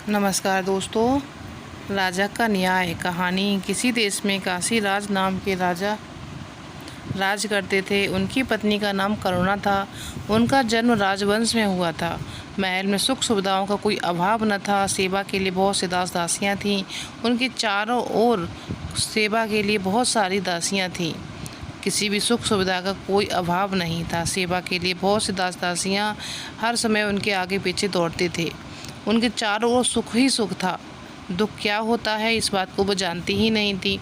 नमस्कार दोस्तों। राजा का न्याय कहानी। किसी देश में काशी राज नाम के राजा राज करते थे। उनकी पत्नी का नाम करुणा था। उनका जन्म राजवंश में हुआ था। महल में सुख सुविधाओं का कोई अभाव न था। सेवा के लिए बहुत सी दास दासियाँ थीं। उनके चारों ओर सेवा के लिए बहुत सारी दासियाँ थीं। किसी भी सुख सुविधा का कोई अभाव नहीं था। सेवा के लिए बहुत सी दास दासियाँ हर समय उनके आगे पीछे दौड़ते थे। उनके चारों ओर सुख ही सुख था। दुख क्या होता है इस बात को वो जानती ही नहीं थी।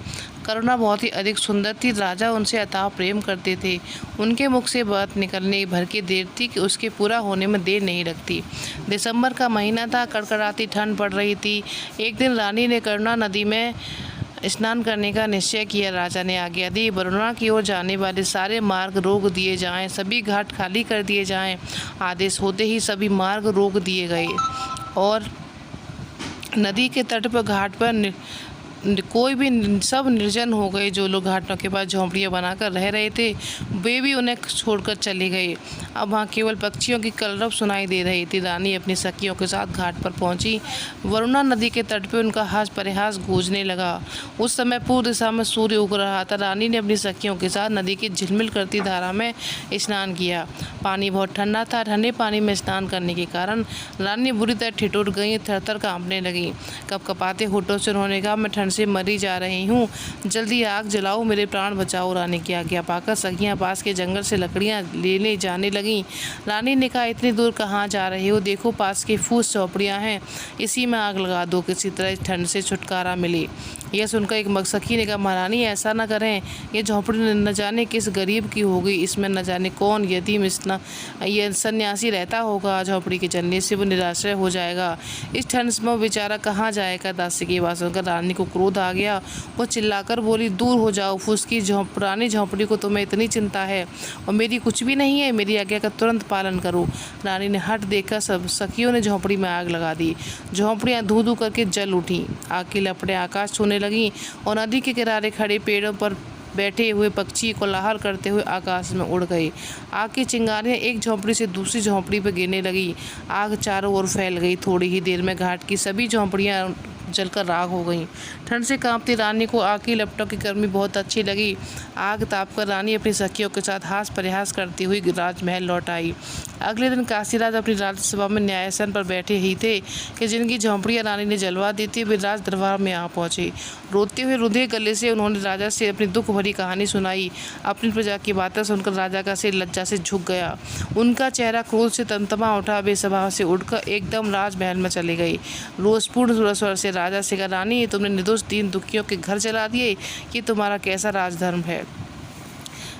करुणा बहुत ही अधिक सुंदर थी। राजा उनसे अथाह प्रेम करते थे। उनके मुख से बात निकलने भर की देर थी कि उसके पूरा होने में देर नहीं लगती। दिसंबर का महीना था। कड़कड़ाती ठंड पड़ रही थी। एक दिन रानी ने करुणा नदी में स्नान करने का निश्चय किया। राजा ने आज्ञा दी, वरुणा की ओर जाने वाले सारे मार्ग रोक दिए जाएं, सभी घाट खाली कर दिए जाएं। आदेश होते ही सभी मार्ग रोक दिए गए और नदी के तट पर घाट पर कोई भी सब निर्जन हो गए। जो लोग घाटों के पास झोंपड़ियाँ बनाकर रह रहे थे वे भी उन्हें छोड़कर चले गए। अब वहाँ केवल पक्षियों की कलरव सुनाई दे रही थी। रानी अपनी सखियों के साथ घाट पर पहुंची। वरुणा नदी के तट पर उनका हास परिहास गूंजने लगा। उस समय पूर्व दिशा में सूर्य उग रहा था। रानी ने अपनी सखियों के साथ नदी की झिलमिल करती धारा में स्नान किया। पानी बहुत ठंडा था। ठंडे पानी में स्नान करने के कारण रानी बुरी तरह ठिठुर गई, थरथर कांपने लगी। कपकपाते होठों से उन्होंने कहा, मैं ठंड से मरी जा रही हूँ, जल्दी आग जलाओ, मेरे प्राण बचाओ। रानी की आज्ञा पाकर सखियाँ पास के जंगल से लकड़ियाँ लेने जाने लगीं। रानी ने कहा, इतनी दूर कहाँ जा रहे हो? देखो पास की फूस झोपड़ियाँ हैं, इसी में आग लगा दो, किसी तरह इस ठंड से छुटकारा मिले। यह सुनकर एक सखी ने कहा, महारानी ऐसा न करें, ये झोपड़ी न जाने किस गरीब की होगी, इसमें न जाने कौन यतीम ये सन्यासी रहता होगा। झोपड़ी के जलने से वो निराश्रय हो जाएगा। इस ठंड में वो बेचारा कहाँ जाएगा? दासी की बात सुनकर रानी को क्रोध आ गया। वो चिल्लाकर बोली, दूर हो जाओ, फूस की पुरानी झोपड़ी को तुम्हें इतनी चिंता है और मेरी कुछ भी नहीं है। मेरी आज्ञा का तुरंत पालन करो। रानी ने हट देखकर सब सखियों ने झोपड़ी में आग लगा दी। झोपड़ियाँ धू धू करके जल उठी। आग की लपटें आकाश छूने लगीं और नदी के किनारे खड़े पेड़ों पर बैठे हुए पक्षी कोलाहल करते हुए आकाश में उड़ गए। आग की चिंगारियां एक झोंपड़ी से दूसरी झोंपड़ी पर गिरने लगी। आग चारों ओर फैल गई। थोड़ी ही देर में घाट की सभी झोंपड़ियां जलकर राख हो गईं। ठंड से कांपती रानी को आग की लपटों की गर्मी बहुत अच्छी लगी। आग तापकर रानी अपनी सखियों के साथ हास परिहास करती हुई राजमहल लौट आई। अगले दिन काशीराज अपनी राज्यसभा में न्यायासन पर बैठे ही थे कि जिनकी झोंपड़ियां रानी ने जलवा दी थी वे राज दरबार में आ पहुंचे। रोते हुए रुंधे गले से उन्होंने राजा से अपनी दुख भरी कहानी सुनाई। अपनी प्रजा की बातें सुनकर राजा का सिर लज्जा से झुक गया। उनका चेहरा क्रोध से तमतमा उठा। वे सभा से उठकर एकदम राजमहल में चले गए। रोषपूर्ण स्वर से राजा से कहा, रानी तुमने निर्दोष दीन दुखियों के घर जला दिए, ये तुम्हारा कैसा राजधर्म है?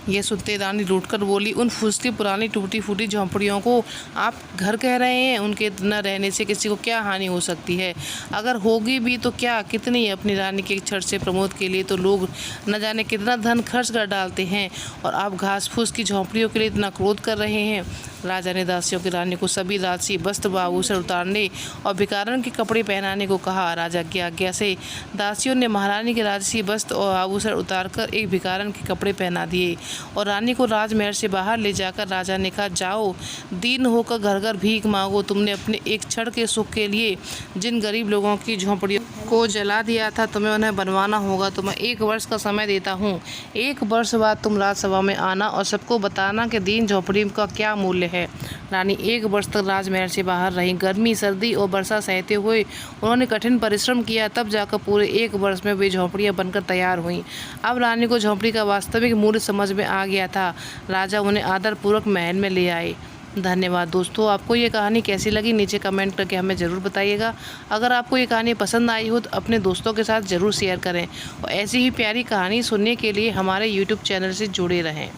यह सुनते रानी रूठकर बोली, उन फूस की पुरानी टूटी फूटी झोंपड़ियों को आप घर कह रहे हैं? उनके न रहने से किसी को क्या हानि हो सकती है? अगर होगी भी तो क्या? कितनी? अपनी रानी के छठ से प्रमोद के लिए तो लोग न जाने कितना धन खर्च कर डालते हैं और आप घास फूस की झोंपड़ियों के लिए इतना क्रोध कर रहे हैं। राजा ने दासियों की रानी को सभी राजसी वस्त्र व आभूषण उतारने और भिखारन के कपड़े पहनाने को कहा। राजा की आज्ञा से दासियों ने महारानी के राजसी वस्त्र और आभूषण उतारकर एक भिखारन के कपड़े पहना दिए और रानी को राजमहल से बाहर ले जाकर राजा ने कहा, जाओ दीन होकर घर घर भीख मांगो। तुमने अपने एक क्षण के सुख के लिए जिन गरीब लोगों की झोंपड़ियों को जला दिया था, तुम्हें उन्हें बनवाना होगा। तुम्हें 1 वर्ष का समय देता हूँ। 1 वर्ष बाद तुम राजसभा में आना और सबको बताना कि दीन झोंपड़ी का क्या मूल्य है। रानी 1 वर्ष तक राजमहल से बाहर रही। गर्मी, सर्दी और वर्षा सहते हुए उन्होंने कठिन परिश्रम किया। तब जाकर पूरे 1 वर्ष में वे झोंपड़ियाँ बनकर तैयार हुईं। अब रानी को झोंपड़ी का वास्तविक मूल्य समझ में आ गया था। राजा उन्हें आदरपूर्वक महल में ले आए। धन्यवाद दोस्तों। आपको ये कहानी कैसी लगी नीचे कमेंट करके हमें ज़रूर बताइएगा। अगर आपको ये कहानी पसंद आई हो तो अपने दोस्तों के साथ ज़रूर शेयर करें और ऐसी ही प्यारी कहानी सुनने के लिए हमारे YouTube चैनल से जुड़े रहें।